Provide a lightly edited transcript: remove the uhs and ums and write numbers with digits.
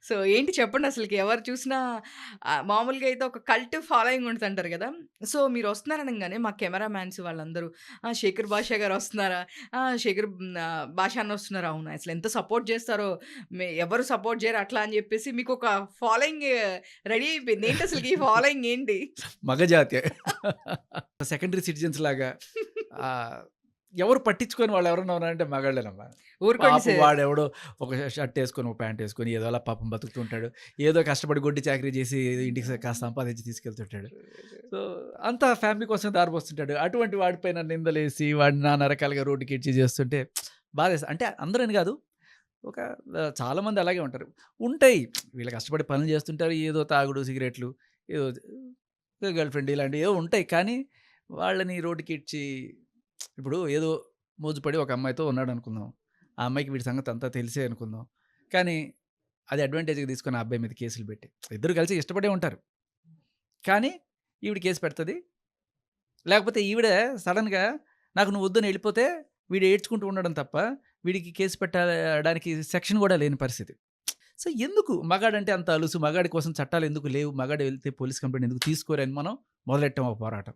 So, ఏంటి చెప్పండి అసలకి ఎవరు చూసినా మామూలుగా అయితే ఒక కల్ట్ ఫాలోయింగ్ ఉంటదంటారు గదా! సో, మీరొస్తున్నారనంగానే మా కెమెరామాన్స్ వాళ్ళందరూ శేఖర్ భాషా గారొస్తున్నారా? భాషా అన్న వస్తున్నారా? అవునా? అసలెంత సపోర్ట్ జేస్తారో, ఎవరు సపోర్ట్ జేయరు అట్లా అని జెప్పేసి మీకొక ఫాలోయింగ్ రెడీ అయిపోయింది. ఏంటసలకి ఈ ఫాలోయింగ్ ఏంటి? మగజాతే. సెకండరీ సిటిజన్స్ లాగా ఆహ్, ఎవరు పట్టించుకోని వాళ్ళెవరన్నా ఉన్నారంటే మగాళ్ళేనమ్మా. ఊరుకోండి పాపం సార్. వాడెవడో ఒక షర్టేసుకొని, ఒక ప్యాంటేసుకొని ఏదోలా పాపం బతుకుతూ ఉంటాడు. ఏదో కష్టపడి గొడ్డి చాకిరీ చేసి ఇంటికి కాస్త సంపాదించి తీసుకెళ్తుంటాడు. సో, అంతా ఫ్యామిలీ కోసం దారిపోస్తుంటాడు. అటువంటి వాడిపైన నిందలేసి, వాడిని నానా రకాలుగా రోడ్డుకిడ్చి చేస్తుంటే అంటే అందరని గాదు. ఒక చాలామంది అలాగే ఉంటారు. ఉంటాయి. వీళ్ళు కష్టపడి పనులు చేస్తుంటారు. ఏదో తాగుడు, సిగరెట్లు, ఏదో గర్ల్ ఫ్రెండ్ ఇలాంటివి ఏవో ఉంటాయి. కానీ వాళ్ళని రోడ్డుకిడ్చి ఇప్పుడు ఏదో మోజుపడి ఒక అమ్మాయితో ఉన్నాడనుకుందాం. ఆ అమ్మాయికి వీడి సంగతి అంతా తెలిసే అనుకుందాం. కానీ అది అడ్వాంటేజ్‌గా తీసుకొని ఆ అబ్బాయి మీద కేసులు పెట్టి ఇద్దరు కలిసి ఇష్టపడే ఉంటారు. కానీ ఈవిడ కేస్ పెడతది. లేకపోతే ఈవిడ సడెన్‌గా నాకు నువ్వు వద్దని ఎళ్ళిపోతే వీడు ఏడ్చుకుంటూ ఉండడం తప్ప వీడికి కేస్ పెట్టడానికి సెక్షన్ గూడా లేని పరిస్థితి. సో, ఎందుకు మగాడంటే అంత అలుసు, మగాడి కోసం చట్టాలెందుకు లేవు, మగాడు వెళ్తే పోలీస్ కంప్లెయింట్ ఎందుకు తీసుకోరని మనం మొదలెట్టాం ఒక పోరాటం.